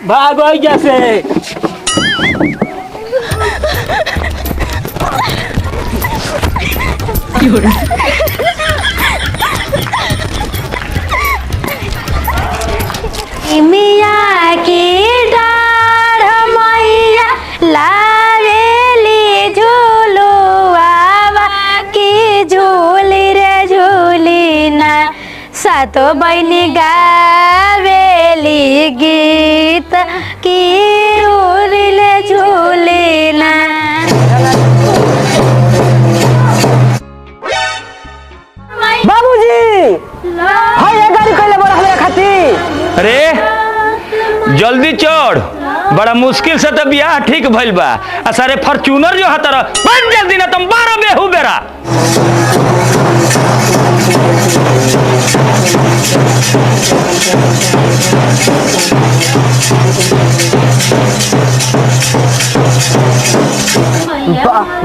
भागो जैसे मिया की डाढ़ मैया लावेली झूलुआ की झूली रे झूली ना सातो बहनी गावेली गीत की झूली रे झूली ना। बाबूजी हाय ये गाड़ी कइले बड़ा हमें खाती। अरे जल्दी चढ़, बड़ा मुश्किल से तो बियाह ठीक भइल बा। आ सारे फॉर्च्यूनर जो हतर बन जल्दी ना तुम 12 बेहू बेरा।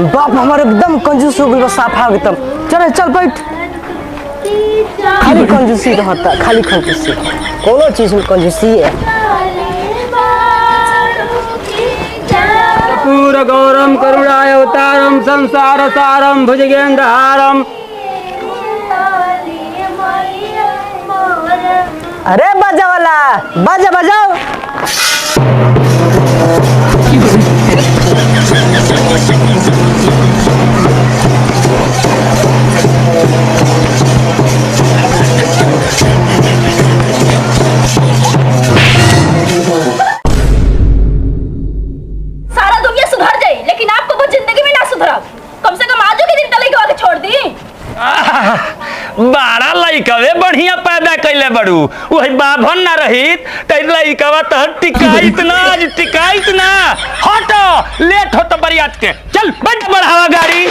बाप हमारे एकदम कंजूस हो गई, साफ हो एकदम। चल चल बैठ, खाली कंजूसी रहता, खाली कंजूसी, कोनो चीज में कंजूसी है। पूर्ण गौरम करुणाय अवतारम संसार सारम भुजगेंद्रहारम। अरे बाजा वाला बाजा बजाओ। सारा दुनिया सुधर जाए लेकिन आपको वो जिंदगी में ना सुधरा। कम से कम आजू के दिन तले के छोड़ दी। 12 लइकवे बढ़िया पैदा कैले बड़ू, वही बाभन ना रहित त लइकवा तो टिकाइत ना, आज टिकाइत ना। हटो, लेट हो तो बरियात के चल बैठ बढ़ावा गाड़ी।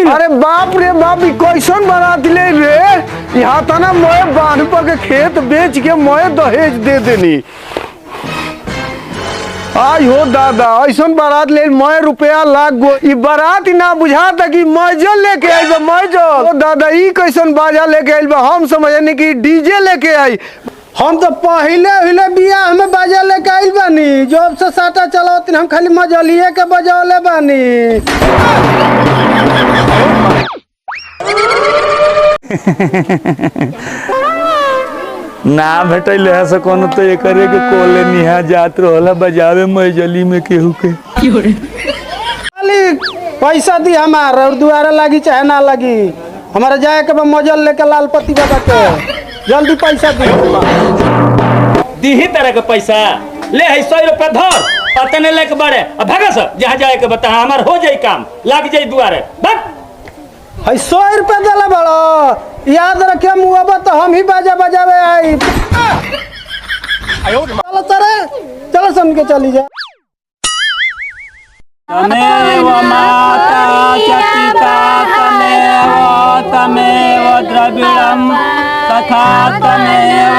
अरे बाप रे बाप, कैसन बना दिले रे। यहाँ तना मोए बांध पर के खेत बेच के मोए दहेज दे देनी। आई हो दादा, ऐसन बारात ले मोए रुपया लाग गो। ई बारात ना बुझाता कि मौजल लेके आई बा, मौजल। ओ दादा ई कैसन बाजा लेके आई बा, हम समझनी कि डीजे लेके आई। हम तो पहले बियाह में बाजा लेके आइल बानी, जब से साटा चलावत हम खाली मजलिए के बजावले बानी। ना भेटल है से कोनो तो ये करे के कोले निहा जात रहला बजावे मजली में केहू के। खाली पैसा दी हमार, और दुआरा लगी चाहे ना लगी, हमारा जाए के मजल लेके लालपति बाबा के। जल्दी पैसा दी। दीही तरह के पैसा ले है 100 रुपया धर और तने लेके बड़े अब भागा सब जहाँ जाए के बता, हमार हो जाए काम, लग जाए दुआरे बस। है 100 रुपया दिला बड़ा, याद रखे मुआबा तो हम ही बाजा बजावे आई। चलो चले, चलो सुन के चली जा। तमेव माता चकिता तमेव द्रविड़म तथा तमेव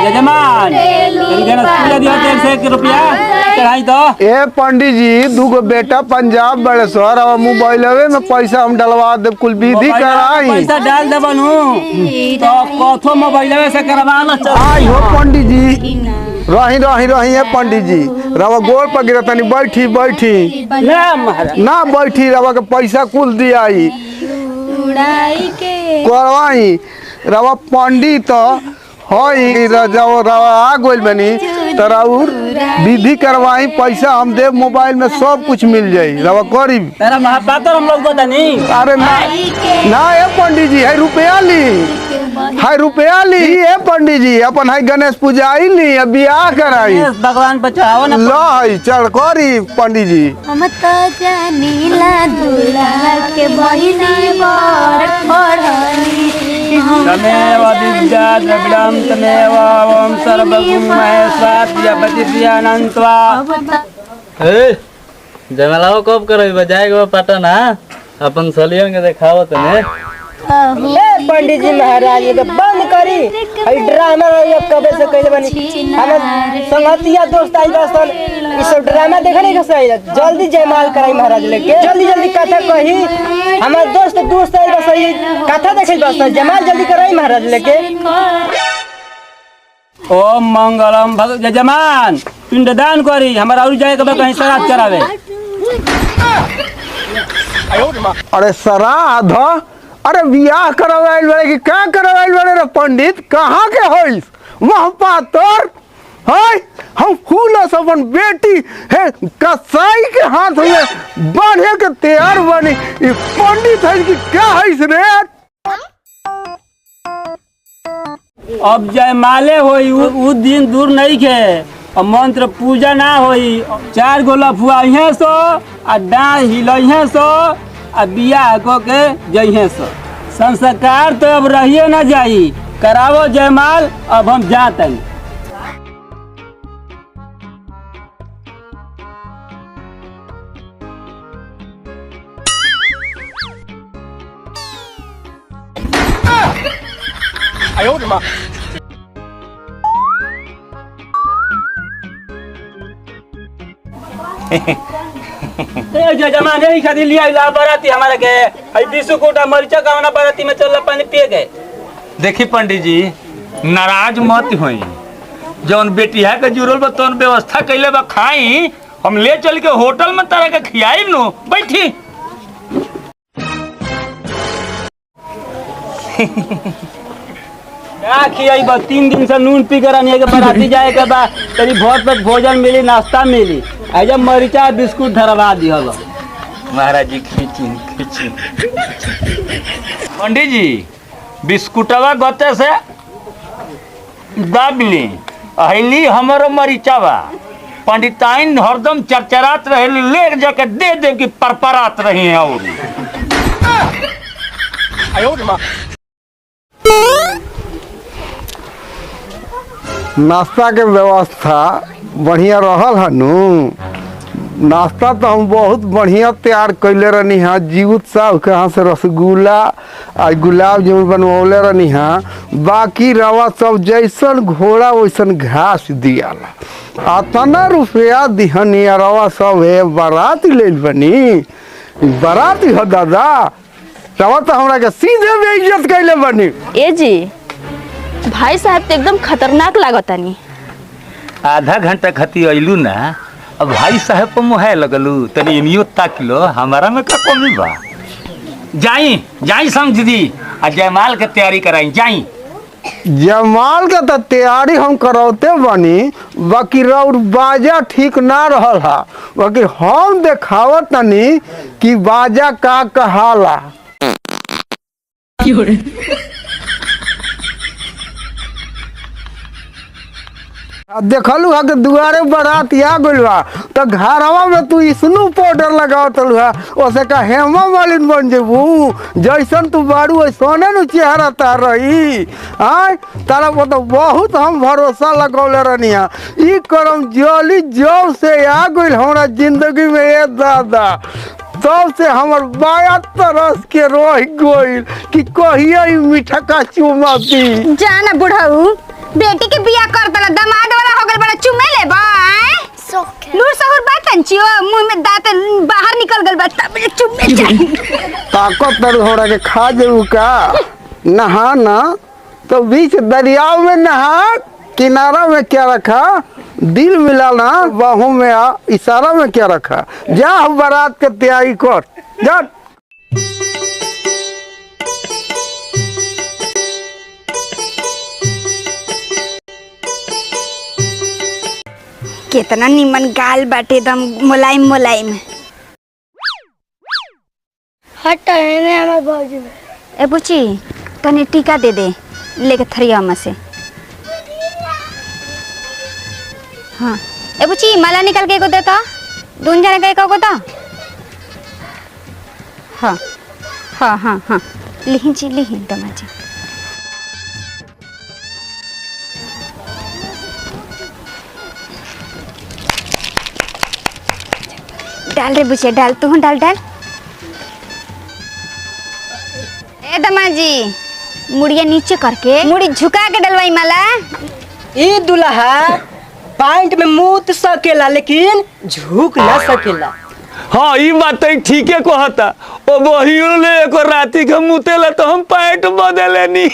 यजमान पूजा दिया 1 रुपया चढ़ाई तो। ए पंडित जी, दूगो बेटा पंजाब बड़े सर, और मोबाइलवे में पैसा हम डलवा दे, कुल विधि कराई। पैसा डाल दे बनू तो कथो मोबाइलवे से करवा लो। आई हो पंडित जी, रही है पंडित जी, रवा गोड़ पर गिरा तनी, बैठी बैठी ना बैठी, रवा के पैसा कुल दियाई करवाई। रवा पंडित हई रवा आ गोल बनी तराउर विधि करवाई, पैसा हम दे, मोबाइल में सब कुछ मिल जाई। रवा करी तेरा महापात्र हम लोग बता नहीं। अरे ना ना ए पंडित जी, है रुपया ली, है रुपया ली। ए पंडित जी अपन है गणेश पूजा ली, बियाह कराई, भगवान बचाओ ना। लो है चल करी पंडित जी। हम तो जानीला दूल्हा के बहिनी बर पढ़नी। तमेव विद्या द्रविड़म तमेव ओम सर्वगुण महेश्वर प्रजापति प्रियानंतवा। जयमालाओ कब करो बजाएगा पटन। हाँ अपन सलियन के देखावत ने ए पंडित जी महाराज ये तो बंद करी ई ड्रामा ये कबे से कइले बनी हमर संगतिया दोस्त आई बसन ई सब ड्रामा देखने के सही जल्दी जयमाल कराई महाराज लेके जल्दी जल्दी कथा कही हमर दोस्त आई बस ई कथा देखे बस जयमाल जल्दी कराई महाराज लेके ओम मंगलम भगत जजमान पिंडदान करी हमारा और जाए के कहीं श्राद्ध करावे। अरे श्राद्ध? अरे बियाह करवाइल बड़े कि का करवाइल बड़े रे पंडित? कहाँ के होइस वह पातर है? हम फूल अपन बेटी है कसाई के हाथ में बढ़े के तैयार बनी ई पंडित है कि क्या है रे? अब जयमाले होई उ दिन दूर नहीं के और मंत्र पूजा ना होई 4 गो लफुआइहे सो आ डाँढ़ हिलइहे सो आ बियाह को के जइहे सो संस्कार तो अब रहिए ना जाई करावो जयमाल अब हम जातन। जजमान यही खातिर लिया इला बराती हमारे के आई 20 कोटा मरीचा गावना बराती में चल पानी पिए गए। देखी पंडित जी नाराज मत होई जौन बेटी है के जुड़ल बा तौन व्यवस्था कैले बा खाई हम ले चल के होटल में तारा के खियाई नो बैठी। क्या खियाई बा 3 दिन से नून पी कर आने के बराती जाए के बा तेरी बहुत तक भोजन मिली नाश्ता मिली आज मरीचा बिस्कुट धरवा दिहल। महाराज जी खींची खींची पंडित जी बिस्कुटवा गते से दाब ली अहली हमारो मरीचावा पंडिताइन हरदम चरचरात रहे ले जाके दे दे कि परपरात रही है और नाश्ता के व्यवस्था बढ़िया रहल हनु। नाश्ता तो हम बहुत बढ़िया तैयार कैले रहनी हाँ। जीवत साहब के यहाँ से रसगुल्ला आ गुलाब जामुन बनवले रहनी हाँ। बाकी रवा सब जैसन घोड़ा वैसन घास दियाला। अतना रुपया दिहनी रवा सब है बारात ले बनी बारात हो दादा रवा तो हमरा के सीधे बेइज्जत कैले बनी। ए जी भाई साहब तो एकदम खतरनाक लागतानी। आधा घंटा खती अइलू ना अब भाई साहब पर मुहे लगलू तनी इनियो ताकिलो हमारा में का कमी बा। जाई जाई समझ दी आ जयमाल के तैयारी कराई जाई। जयमाल के तो तैयारी हम करौते बनी बाकी रौर बाजा ठीक ना रहल हा। बाकी हम देखावत तनी कि बाजा का कहाला। देखलू हा कि दुआरे बारात आ गइल बा तो घरवा में तू स्नो पाउडर लगावत लुहा ओसे का हेमा मालिन बन जेबू। जैसन तू बारू वैसने नु चेहरा तार रही आय तारा पर तो बहुत हम भरोसा लगौले रहनी हा। ई करम जली जब से आ गइल हमरा जिंदगी में ए दादा तब से हमर बाया तरस के रह गइल कि कहिया ई मीठा का चुमा दी। जाना बुढ़ऊ बेटी के बियाह कर दला दामाद वाला हो गल बड़ा चुमे ले बा लूर सहर बात पंचियो मुंह में दांत बाहर निकल गल बा तब चुमे चाहिए। ताकत तर हमरा के खा जेऊ का नहा ना तो बीच दरिया में नहा किनारा में क्या रखा दिल मिलाना बाहों में आ इशारा में क्या रखा। जा बारात के तैयारी कर जा। कितना निमन गाल बाटे एकदम मुलायम मुलायम। हटा है हमारे बाजू में। ए बुची तनी टीका दे दे लेके थरिया में से। हाँ ए बुची माला निकल के को देता दून जाने का को दा। हाँ हाँ हाँ हाँ लिहिन जी लिहिन दमाजी। डाल रे बुचिया डाल तू डाल डाल ए दमाजी मुड़िया नीचे करके मुड़ी झुका के डलवाई माला। ई दुल्हा पैंट में मूत सकेला लेकिन झुक ना सकेला। हाँ ई बात ठीके कहता। ओ बहियो ले एक राती के मुतेला तो हम पैंट बदले नी।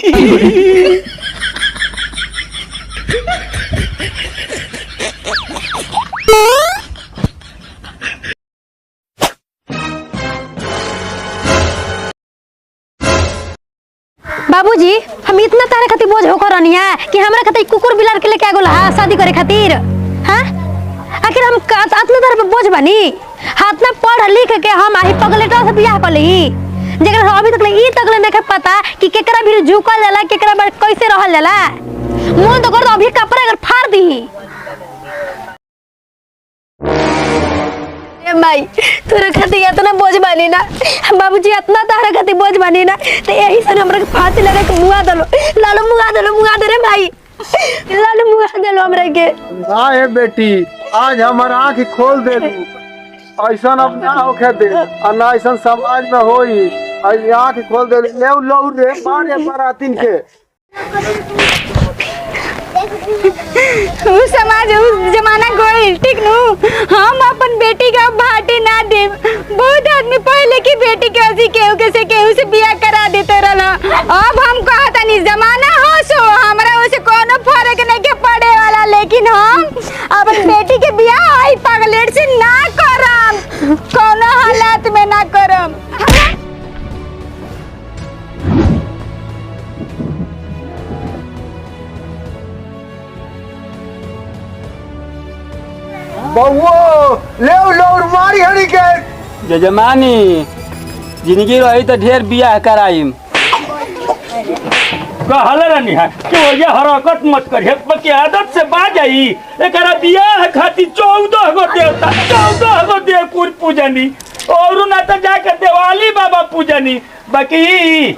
बाबूजी हम इतना तारे खातिर बोझ होकर रनिया कि हमरा खातिर कुकुर बिलार के लेके आ गेल हा शादी करे खातिर। हां आखिर हम इतना तारे पे बोझ बनी हाथ में पढ़ लिख के हम आही पगलेटा से बियाह कर ली जेकर अभी तक ई तक ले नहीं पता कि केकरा भी झुकल जाला केकरा बार कैसे रहल जाला। मुंह तो कर दो अभी कपड़ा अगर फाड़ दी। माई तोरा खातिर इतना बोझ बानी ना बाबूजी इतना तारा खातिर बोझ बानी ना तो यही से हमरा के फांसी लगा के मुआ दलो लालो मुआ दे रे भाई लालो मुआ दलो हमरा के। ना है बेटी आज हमार आँख खोल दे दू ऐसा अब ना होखे दे और ना ऐसा समाज में होई। आज आँख खोल दे ले लो रे मारे बरातीन के। उस समाज उस जमाना गोइल ठीक नु। हम अपन बेटी का भाटी ना दे। बहुत आदमी पहले की बेटी के हसी केहू से बियाह करा देते रहला। अब हम कहता नहीं जमाना हो सो हमरा उसे कोनो फर्क नहीं के पड़े वाला लेकिन हम अपन बेटी के बियाह आई पगलेट से ना करम कोनो हालात में ना करम। बउओ ले लो मारी हड़ी के। जजमानी जिंदगी रही तो ढेर बियाह कराइम। कहल रहनी है कि वो ये हरकत मत करिए बल्कि आदत से बाज आई। एकरा बियाह खातिर 14 गो देवता 14 गो देवपुर पूजनी और ना तो जाके दिवाली बाबा पूजनी बाकी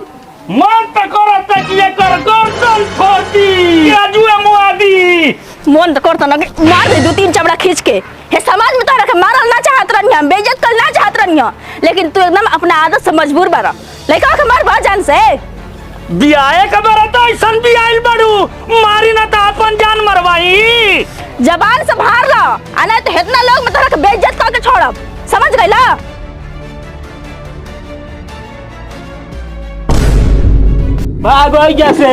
मन तो करत कि एकर गर्दन फोड़ी आजुए मुआदी। मन तो करता ना मार दे 2-3 चमड़ा खींच के। हे समाज में तोरा के मारल ना चाहत रहनी हम बेइज्जत कर ना चाहत रहनी लेकिन तू एकदम अपना आदत से मजबूर बारा लइका के मार बा जान से। बियाहे के बारे तो ऐसन बियाइल बड़ू मारी ना तो अपन जान मरवाई। जबान से बाहर ला आना तो इतना लोग में तोरा के बेइज्जत करके छोड़ब समझ गइला। भाग गई जैसे